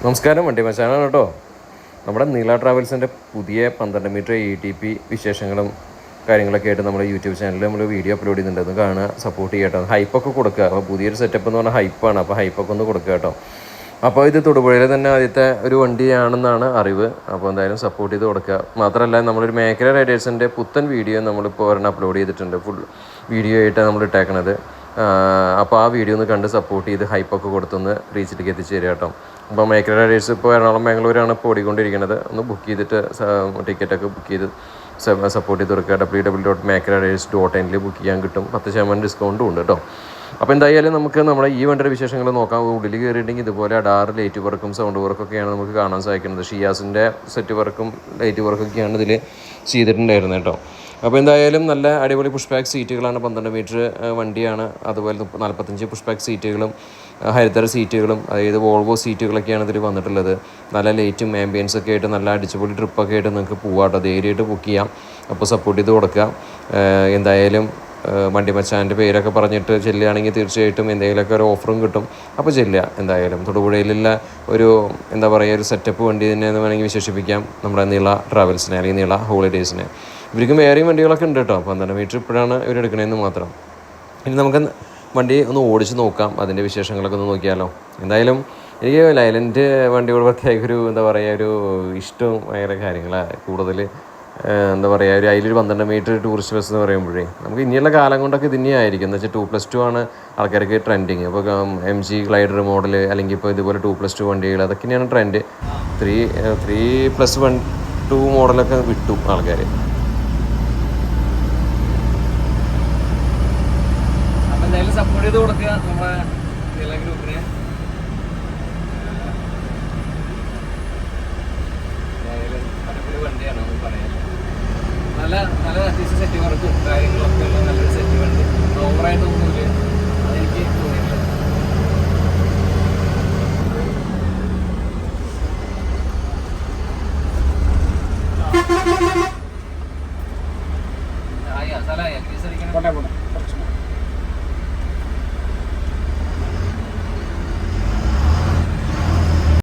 നമസ്കാരം, വണ്ടി മച്ചാനാണ് കേട്ടോ. നമ്മുടെ നീല ട്രാവൽസിൻ്റെ പുതിയ 12 മീറ്റർ ATP വിശേഷങ്ങളും കാര്യങ്ങളൊക്കെ ആയിട്ട് നമ്മുടെ യൂട്യൂബ് ചാനലിൽ നമ്മൾ വീഡിയോ അപ്ലോഡ് ചെയ്യുന്നുണ്ട്. ഒന്ന് കാണുക, സപ്പോർട്ട് ചെയ്യട്ടോ. ഹൈപ്പൊക്കെ കൊടുക്കുക. അപ്പോൾ പുതിയൊരു സെറ്റപ്പ് എന്ന് പറഞ്ഞാൽ ഹൈപ്പാണ്. അപ്പോൾ ഹൈപ്പൊക്കെ ഒന്ന് കൊടുക്കുക കേട്ടോ. അപ്പോൾ ഇത് തൊടുപുഴയിൽ തന്നെ ആദ്യത്തെ ഒരു വണ്ടിയാണെന്നാണ് അറിവ്. അപ്പോൾ എന്തായാലും സപ്പോർട്ട് ചെയ്ത് കൊടുക്കുക. മാത്രമല്ല, നമ്മളൊരു മേഖല റൈഡേഴ്സിൻ്റെ പുത്തൻ വീഡിയോ നമ്മളിപ്പോൾ ഒരെണ്ണം അപ്ലോഡ് ചെയ്തിട്ടുണ്ട്. ഫുൾ വീഡിയോ ആയിട്ടാണ് നമ്മൾ ഇട്ടേക്കണത്. അപ്പോൾ ആ വീഡിയോ ഒന്ന് കണ്ട് സപ്പോർട്ട് ചെയ്ത് ഹൈപ്പൊക്കെ കൊടുത്തൊന്ന് റീച്ചിലേക്ക് എത്തിച്ച് തരിക കേട്ടോ. അപ്പോൾ മേഖല റൈഡേഴ്സ് ഇപ്പോൾ എറണാകുളം ബാംഗ്ലൂരാണ് ഇപ്പോൾ ഓടിക്കൊണ്ടിരിക്കുന്നത്. ഒന്ന് ബുക്ക് ചെയ്തിട്ട് ടിക്കറ്റൊക്കെ ബുക്ക് ചെയ്ത് സപ്പോർട്ട് ചെയ്ത് കൊടുക്കുക. www.mekrarides.in ബുക്ക് ചെയ്യാൻ കിട്ടും. 10% ഡിസ്കൗണ്ടും ഉണ്ട് കേട്ടോ. അപ്പോൾ എന്തായാലും നമുക്ക് നമ്മുടെ ഈ വണ്ടിയുടെ വിശേഷങ്ങൾ നോക്കാം. ഉള്ളിൽ കയറിയിട്ടുണ്ടെങ്കിൽ ഇതുപോലെ അഡാറ് ലൈറ്റ് വർക്കും സൗണ്ട് വർക്കൊക്കെയാണ് നമുക്ക് കാണാൻ സാധിക്കുന്നത്. ഷിയാസിൻ്റെ സെറ്റ് വർക്കും ലൈറ്റ് വർക്കൊക്കെയാണ് ഇതിൽ ചെയ്തിട്ടുണ്ടായിരുന്നത് കേട്ടോ. അപ്പോൾ എന്തായാലും നല്ല അടിപൊളി പുഷ് ബാക്ക് സീറ്റുകളാണ്. 12 മീറ്റർ വണ്ടിയാണ്. അതുപോലെ 45 പുഷ് ബാക്ക് സീറ്റുകളും ഹരിതര സീറ്റുകളും, അതായത് വോൾവോ സീറ്റുകളൊക്കെയാണ് ഇതിൽ വന്നിട്ടുള്ളത്. നല്ല ലൈറ്റും ആംബിയൻസൊക്കെ ആയിട്ട് നല്ല അടിച്ചുപൊളി ട്രിപ്പൊക്കെ ആയിട്ട് നിങ്ങൾക്ക് പോകാം കേട്ടോ. ധൈര്യമായിട്ട് ബുക്ക് ചെയ്യാം. അപ്പോൾ സപ്പോർട്ട് ചെയ്ത് കൊടുക്കുക. എന്തായാലും വണ്ടി മച്ചാൻ്റെ പേരൊക്കെ പറഞ്ഞിട്ട് ചെല്ലുകയാണെങ്കിൽ തീർച്ചയായിട്ടും എന്തെങ്കിലുമൊക്കെ ഒരു ഓഫറും കിട്ടും. അപ്പോൾ ചെല്ലുക. എന്തായാലും തൊടുപുഴയിലുള്ള ഒരു എന്താ പറയുക, ഒരു സെറ്റപ്പ് വണ്ടി തന്നെ എന്ന് വേണമെങ്കിൽ വിശേഷിപ്പിക്കാം നമ്മുടെ നീള ട്രാവൽസിനെ അല്ലെങ്കിൽ നീള ഹോളിഡേയ്സിനെ. ഇവർക്കും വേറെയും വണ്ടികളൊക്കെ ഉണ്ട് കേട്ടോ. 12 മീറ്റർ ഇപ്പോഴാണ് ഇവരെടുക്കണതെന്ന് മാത്രം. ഇനി നമുക്ക് വണ്ടി ഒന്ന് ഓടിച്ച് നോക്കാം. അതിൻ്റെ വിശേഷങ്ങളൊക്കെ ഒന്ന് നോക്കിയാലോ. എന്തായാലും എനിക്ക് ലൈലൻഡ് വണ്ടിയോട് പ്രത്യേക ഒരു എന്താ പറയുക, ഒരു ഇഷ്ടവും ഭയങ്കര കാര്യങ്ങളാണ് കൂടുതൽ. എന്താ പറയുക, ഒരു അതിലൊരു 12 മീറ്റർ ടൂറിസ്റ്റ് ബസ് എന്ന് പറയുമ്പോഴേ നമുക്ക് ഇനിയുള്ള കാലം കൊണ്ടൊക്കെ ഇത് തന്നെയായിരിക്കും. എന്ന് വെച്ചാൽ 2+2 ആണ് ആൾക്കാർക്ക് ട്രെൻഡിങ്. അപ്പോൾ MG ഗ്ലൈഡർ മോഡൽ അല്ലെങ്കിൽ ഇപ്പോൾ ഇതുപോലെ 2+2 വണ്ടികൾ അതൊക്കെ തന്നെയാണ് ട്രെൻഡ്. 3+2 മോഡലൊക്കെ വിട്ടു ആൾക്കാർ. എന്തായാലും സപ്പോർട്ട് ചെയ്ത് കൊടുക്കുക നമ്മുടെ എല്ലാ ഗ്രൂപ്പിനെ. അടിപൊളി വണ്ടിയാണ് നമുക്ക് പറയാം. നല്ല അത്യാവശ്യം സെറ്റ് വർക്കും കാര്യങ്ങളൊക്കെ ഉള്ള നല്ലൊരു സെറ്റ് വണ്ടി. ഓവറായിട്ട് ഒന്നുമില്ല, അതെനിക്ക് തോന്നിയിട്ടില്ല. സ്ഥലമായ